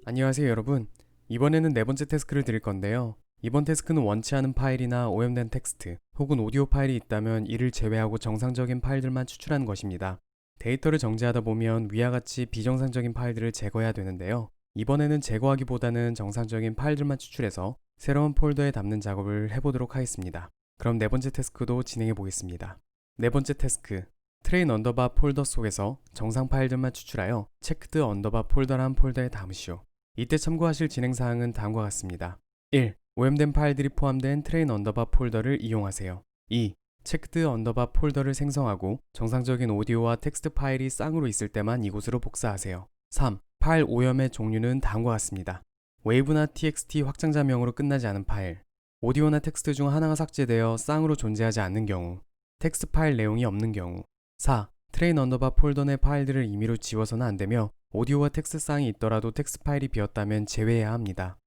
안녕하세요 여러분. 이번에는 네 번째 태스크를 드릴 건데요. 이번 태스크는 원치 않은 파일이나 오염된 텍스트 혹은 오디오 파일이 있다면 이를 제외하고 정상적인 파일들만 추출하는 것입니다. 데이터를 정지하다 보면 위와 같이 비정상적인 파일들을 제거해야 되는데요. 이번에는 제거하기보다는 정상적인 파일들만 추출해서 새로운 폴더에 담는 작업을 해보도록 하겠습니다. 그럼 네 번째 태스크도 진행해 보겠습니다. 네 번째 태스크, 트레인 언더바 폴더 속에서 정상 파일들만 추출하여 체크드 언더바 폴더란 폴더에 담으시오. 이때 참고하실 진행사항은 다음과 같습니다. 1. 오염된 파일들이 포함된 트레인 언더바 폴더를 이용하세요. 2. 체크드 언더바 폴더를 생성하고 정상적인 오디오와 텍스트 파일이 쌍으로 있을 때만 이곳으로 복사하세요. 3. 파일 오염의 종류는 다음과 같습니다. 웨이브나 txt 확장자명으로 끝나지 않은 파일, 오디오나 텍스트 중 하나가 삭제되어 쌍으로 존재하지 않는 경우, 텍스트 파일 내용이 없는 경우. 4. 트레인 언더바 폴더 내 파일들을 임의로 지워서는 안되며 오디오와 텍스트 쌍이 있더라도 텍스트 파일이 비었다면 제외해야 합니다.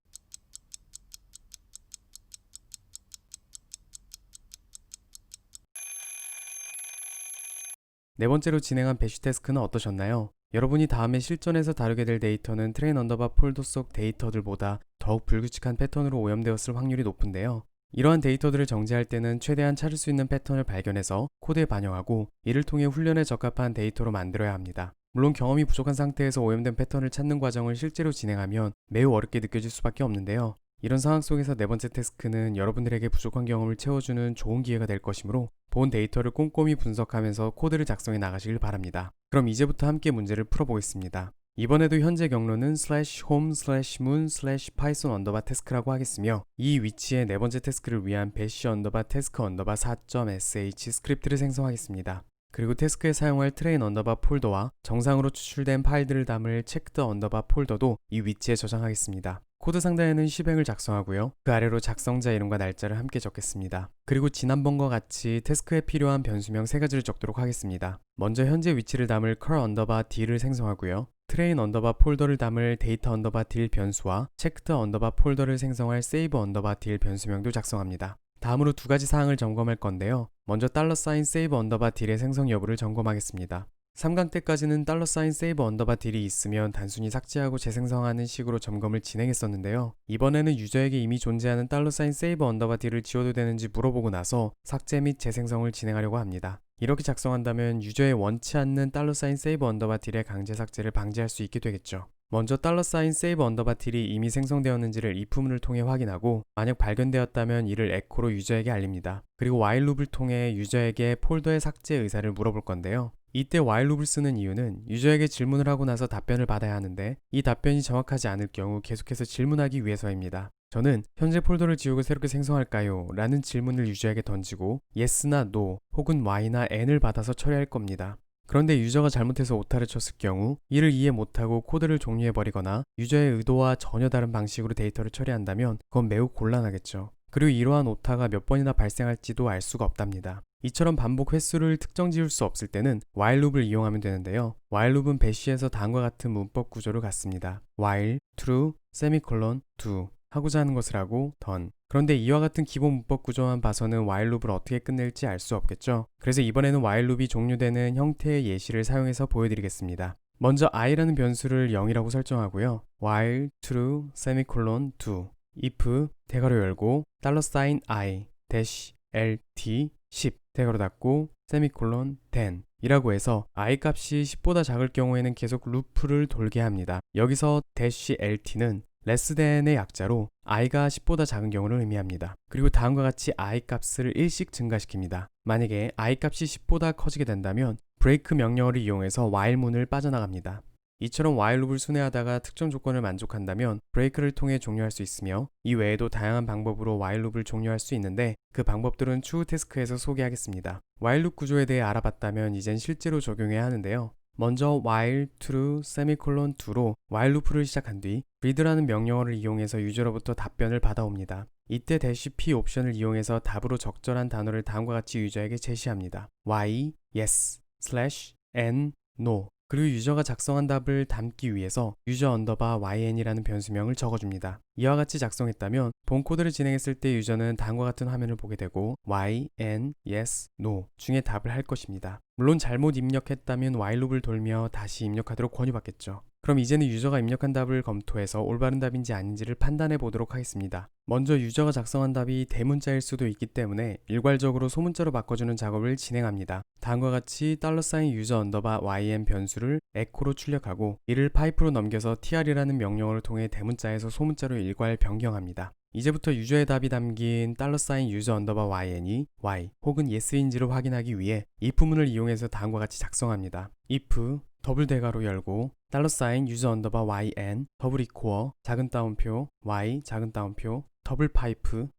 네 번째로 진행한 배쉬 태스크는 어떠셨나요? 여러분이 다음에 실전에서 다루게 될 데이터는 트레인 언더바 폴더 속 데이터들보다 더욱 불규칙한 패턴으로 오염되었을 확률이 높은데요. 이러한 데이터들을 정지할 때는 최대한 찾을 수 있는 패턴을 발견해서 코드에 반영하고 이를 통해 훈련에 적합한 데이터로 만들어야 합니다. 물론 경험이 부족한 상태에서 오염된 패턴을 찾는 과정을 실제로 진행하면 매우 어렵게 느껴질 수밖에 없는데요. 이런 상황 속에서 네 번째 태스크는 여러분들에게 부족한 경험을 채워주는 좋은 기회가 될 것이므로 본 데이터를 꼼꼼히 분석하면서 코드를 작성해 나가시길 바랍니다. 그럼 이제부터 함께 문제를 풀어보겠습니다. 이번에도 현재 경로는 /home/moon/python 언더바 태스크라고 하겠으며 이 위치에 네 번째 태스크를 위한 bash 언더바 태스크 언더바 4.sh 스크립트를 생성하겠습니다. 그리고 태스크에 사용할 트레인 언더바 폴더와 정상으로 추출된 파일들을 담을 체크드 언더바 폴더도 이 위치에 저장하겠습니다. 코드 상단에는 실행을 작성하고요. 그 아래로 작성자 이름과 날짜를 함께 적겠습니다. 그리고 지난번과 같이 태스크에 필요한 변수명 3가지를 적도록 하겠습니다. 먼저 현재 위치를 담을 cur 언더바 d를 생성하고요. 트레인 언더바 폴더를 담을 데이터 언더바 딜 변수와 체크드 언더바 폴더를 생성할 save 언더바 딜 변수명도 작성합니다. 다음으로 두 가지 사항을 점검할 건데요. 먼저 $save 언더바 딜의 생성 여부를 점검하겠습니다. 3강 때까지는 $save 언더바 딜이 있으면 단순히 삭제하고 재생성하는 식으로 점검을 진행했었는데요. 이번에는 유저에게 이미 존재하는 $save 언더바 딜을 지워도 되는지 물어보고 나서 삭제 및 재생성을 진행하려고 합니다. 이렇게 작성한다면 유저의 원치 않는 $save 언더바 딜의 강제 삭제를 방지할 수 있게 되겠죠. 먼저 $save 언더바 딜이 이미 생성되었는지를 if문을 통해 확인하고 만약 발견되었다면 이를 echo로 유저에게 알립니다. 그리고 while 룹을 통해 유저에게 폴더의 삭제 의사를 물어볼 건데요. 이때 while 룹을 쓰는 이유는 유저에게 질문을 하고 나서 답변을 받아야 하는데 이 답변이 정확하지 않을 경우 계속해서 질문하기 위해서입니다. 저는 현재 폴더를 지우고 새롭게 생성할까요? 라는 질문을 유저에게 던지고 yes나 no 혹은 y나 n을 받아서 처리할 겁니다. 그런데 유저가 잘못해서 오타를 쳤을 경우 이를 이해 못하고 코드를 종료해버리거나 유저의 의도와 전혀 다른 방식으로 데이터를 처리한다면 그건 매우 곤란하겠죠. 그리고 이러한 오타가 몇 번이나 발생할지도 알 수가 없답니다. 이처럼 반복 횟수를 특정 지을 수 없을 때는 while 룹을 이용하면 되는데요. while 룹은 배쉬에서 다음과 같은 문법 구조를 갖습니다. while, true, semicolon, do 하고자 하는 것을 하고 done. 그런데 이와 같은 기본 문법 구조만 봐서는 while 룹을 어떻게 끝낼지 알 수 없겠죠. 그래서 이번에는 while 룹이 종료되는 형태의 예시를 사용해서 보여드리겠습니다. 먼저 i라는 변수를 0이라고 설정하고요. while true semicolon do if 대괄호 열고 $i dash lt 10 대괄호 닫고 세미콜론 10 이라고 해서 i 값이 10보다 작을 경우에는 계속 루프를 돌게 합니다. 여기서 dash lt는 less than의 약자로 i가 10보다 작은 경우를 의미합니다. 그리고 다음과 같이 i 값을 1씩 증가시킵니다. 만약에 i 값이 10보다 커지게 된다면 break 명령어를 이용해서 while 문을 빠져나갑니다. 이처럼 while 룹을 순회하다가 특정 조건을 만족한다면 break를 통해 종료할 수 있으며 이 외에도 다양한 방법으로 while 룹을 종료할 수 있는데 그 방법들은 추후 태스크에서 소개하겠습니다. while 룹 구조에 대해 알아봤다면 이젠 실제로 적용해야 하는데요. 먼저 while true semicolon 2로 while 루프를 시작한 뒤 read라는 명령어를 이용해서 유저로부터 답변을 받아옵니다. 이때 -p 옵션을 이용해서 답으로 적절한 단어를 다음과 같이 유저에게 제시합니다. y, yes, n, no 그리고 유저가 작성한 답을 담기 위해서 user 언더바 yn이라는 변수명을 적어줍니다. 이와 같이 작성했다면 본 코드를 진행했을 때 유저는 다음과 같은 화면을 보게 되고 y, n, yes, no 중에 답을 할 것입니다. 물론 잘못 입력했다면 while 룹을 돌며 다시 입력하도록 권유받겠죠. 그럼 이제는 유저가 입력한 답을 검토해서 올바른 답인지 아닌지를 판단해 보도록 하겠습니다. 먼저 유저가 작성한 답이 대문자일 수도 있기 때문에 일괄적으로 소문자로 바꿔주는 작업을 진행합니다. 다음과 같이 $user_yn 변수를 echo로 출력하고 이를 파이프로 넘겨서 tr이라는 명령어를 통해 대문자에서 소문자로 일괄 변경합니다. 이제부터 유저의 답이 담긴 $user_yn이 y 혹은 yes인지를 확인하기 위해 if문을 이용해서 다음과 같이 작성합니다. if 더블 대괄호 열고 $user_yn 더블 이코어 작은 따옴표 y 작은 따옴표 더블 파이프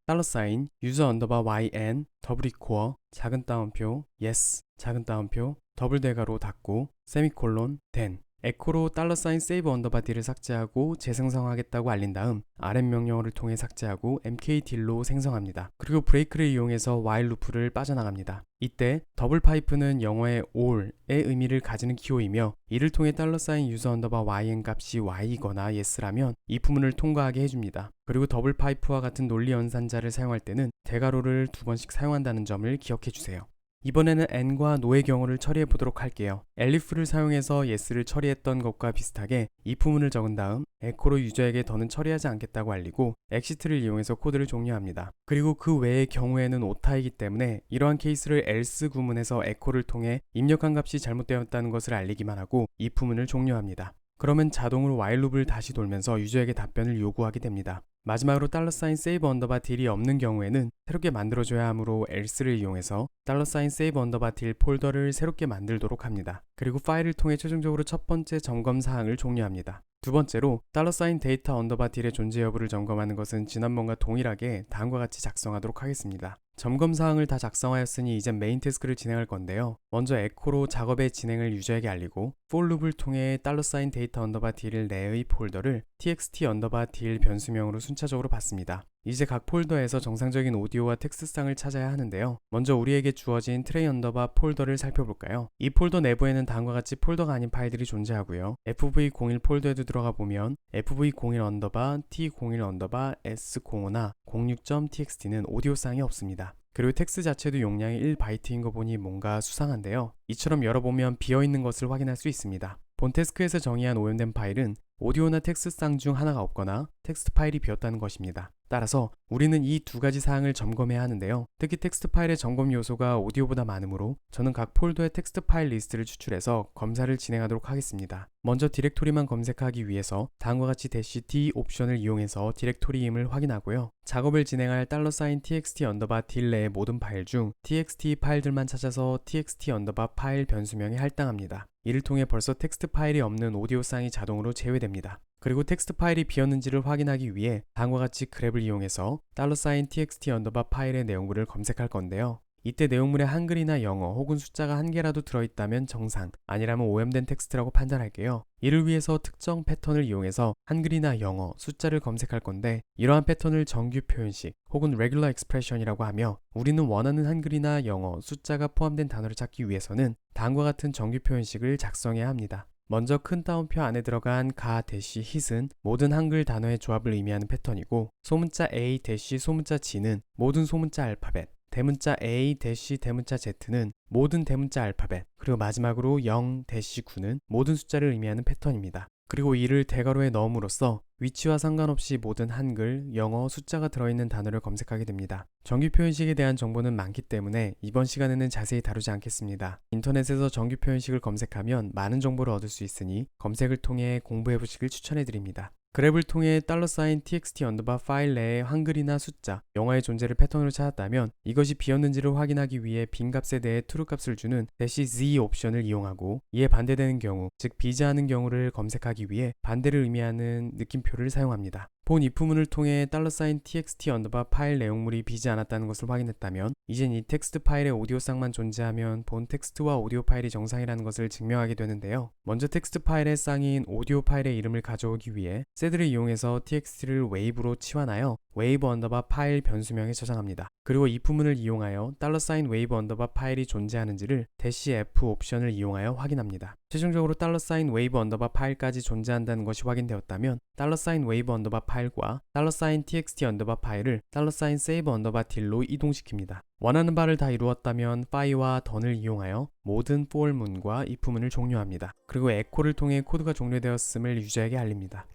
$user_yn 더블 이코어 작은 따옴표 yes 작은 따옴표 더블 대괄호 닫고 세미콜론 then 에코로 $save_d를 삭제하고 재생성하겠다고 알린 다음 rm 명령어를 통해 삭제하고 mkdil로 생성합니다. 그리고 브레이크를 이용해서 while 루프를 빠져나갑니다. 이때 더블 파이프는 영어의 all의 의미를 가지는 기호이며 이를 통해 $user_yn 값이 y이거나 yes라면 if문을 통과하게 해줍니다. 그리고 더블 파이프와 같은 논리 연산자를 사용할 때는 대괄호를 2번씩 사용한다는 점을 기억해주세요. 이번에는 and과 no의 경우를 처리해 보도록 할게요. elif를 사용해서 yes를 처리했던 것과 비슷하게 if문을 적은 다음 echo로 유저에게 더는 처리하지 않겠다고 알리고 exit를 이용해서 코드를 종료합니다. 그리고 그 외의 경우에는 오타이기 때문에 이러한 케이스를 else 구문에서 echo를 통해 입력한 값이 잘못되었다는 것을 알리기만 하고 if문을 종료합니다. 그러면 자동으로 while 룹을 다시 돌면서 유저에게 답변을 요구하게 됩니다. 마지막으로 $save_dill이 없는 경우에는 새롭게 만들어줘야 하므로 else를 이용해서 $save_dill 폴더를 새롭게 만들도록 합니다. 그리고 파일을 통해 최종적으로 첫 번째 점검 사항을 종료합니다. 두 번째로 $data_dill의 존재 여부를 점검하는 것은 지난번과 동일하게 다음과 같이 작성하도록 하겠습니다. 점검 사항을 다 작성하였으니 이젠 메인 태스크를 진행할 건데요. 먼저 echo로 작업의 진행을 유저에게 알리고 for 룹을 통해 $data_dill 내의 폴더를 txt_dill 변수명으로 순차적으로 받습니다. 이제 각 폴더에서 정상적인 오디오와 텍스트상을 찾아야 하는데요. 먼저 우리에게 주어진 tray_ 폴더를 살펴볼까요? 이 폴더 내부에는 다음과 같이 폴더가 아닌 파일들이 존재하고요. fv01 폴더에도 들어가 보면 fv01_t01_s05나 06.txt는 오디오상이 없습니다. 그리고 텍스트 자체도 용량이 1바이트인 거 보니 뭔가 수상한데요. 이처럼 열어보면 비어있는 것을 확인할 수 있습니다. 본 태스크에서 정의한 오염된 파일은 오디오나 텍스트상 중 하나가 없거나 텍스트 파일이 비었다는 것입니다. 따라서 우리는 이 두 가지 사항을 점검해야 하는데요. 특히 텍스트 파일의 점검 요소가 오디오보다 많으므로 저는 각 폴더의 텍스트 파일 리스트를 추출해서 검사를 진행하도록 하겠습니다. 먼저 디렉토리만 검색하기 위해서 다음과 같이 -d 옵션을 이용해서 디렉토리임을 확인하고요. 작업을 진행할 $txt_dill 내의 모든 파일 중 txt 파일들만 찾아서 txt_파일 변수명에 할당합니다. 이를 통해 벌써 텍스트 파일이 없는 오디오상이 자동으로 제외됩니다. 그리고 텍스트 파일이 비었는지를 확인하기 위해 다음과 같이 grep을 이용해서 $txt_파일의 내용물을 검색할 건데요. 이때 내용물에 한글이나 영어 혹은 숫자가 한 개라도 들어있다면 정상, 아니라면 오염된 텍스트라고 판단할게요. 이를 위해서 특정 패턴을 이용해서 한글이나 영어, 숫자를 검색할 건데 이러한 패턴을 정규 표현식 혹은 regular expression이라고 하며 우리는 원하는 한글이나 영어, 숫자가 포함된 단어를 찾기 위해서는 다음과 같은 정규 표현식을 작성해야 합니다. 먼저 큰 따옴표 안에 들어간 가-hit은 모든 한글 단어의 조합을 의미하는 패턴이고 소문자 a 소문자 g는 모든 소문자 알파벳, 대문자 a 대문자 z는 모든 대문자 알파벳, 그리고 마지막으로 0-9는 모든 숫자를 의미하는 패턴입니다. 그리고 이를 대괄호에 넣음으로써 위치와 상관없이 모든 한글, 영어, 숫자가 들어있는 단어를 검색하게 됩니다. 정규 표현식에 대한 정보는 많기 때문에 이번 시간에는 자세히 다루지 않겠습니다. 인터넷에서 정규 표현식을 검색하면 많은 정보를 얻을 수 있으니 검색을 통해 공부해보시길 추천해드립니다. 그랩을 통해 $txt_ 파일 내에 한글이나 숫자, 영어의 존재를 패턴으로 찾았다면 이것이 비었는지를 확인하기 위해 빈 값에 대해 true 값을 주는 -z 옵션을 이용하고 이에 반대되는 경우, 즉 비지하는 경우를 검색하기 위해 반대를 의미하는 느낌표를 사용합니다. 본 if문을 통해 $txt_ 파일 내용물이 비지 않았다는 것을 확인했다면 이젠 이 텍스트 파일의 오디오상만 존재하면 본 텍스트와 오디오 파일이 정상이라는 것을 증명하게 되는데요. 먼저 텍스트 파일의 쌍인 오디오 파일의 이름을 가져오기 위해 set를 이용해서 txt를 wave로 치환하여 wave_ 파일 변수명에 저장합니다. 그리고 if문을 이용하여 $wave_ 파일이 존재하는지를 -f 옵션을 이용하여 확인합니다. 최종적으로 $wave 언더바 파일까지 존재한다는 것이 확인되었다면 $wave 언더바 파일과 $txt 언더바 파일을 $save 언더바 딜로 이동시킵니다. 원하는 바를 다 이루었다면 fi와 done을 이용하여 모든 for 문과 if 문을 종료합니다. 그리고 echo를 통해 코드가 종료되었음을 유저에게 알립니다.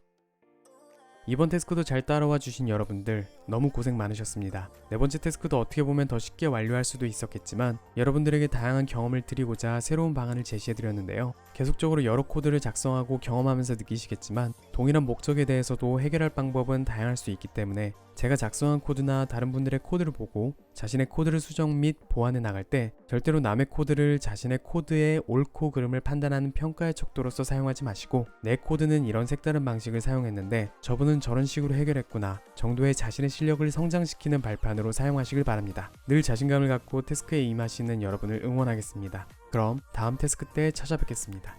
이번 태스크도 잘 따라와 주신 여러분들 너무 고생 많으셨습니다. 네 번째 태스크도 어떻게 보면 더 쉽게 완료할 수도 있었겠지만 여러분들에게 다양한 경험을 드리고자 새로운 방안을 제시해드렸는데요. 계속적으로 여러 코드를 작성하고 경험하면서 느끼시겠지만 동일한 목적에 대해서도 해결할 방법은 다양할 수 있기 때문에 제가 작성한 코드나 다른 분들의 코드를 보고 자신의 코드를 수정 및 보완해 나갈 때 절대로 남의 코드를 자신의 코드의 옳고 그름을 판단하는 평가의 척도로서 사용하지 마시고 내 코드는 이런 색다른 방식을 사용했는데 저분은 저런 식으로 해결했구나 정도의 자신의 실력을 성장시키는 발판으로 사용하시길 바랍니다. 늘 자신감을 갖고 태스크에 임하시는 여러분을 응원하겠습니다. 그럼 다음 태스크 때 찾아뵙겠습니다.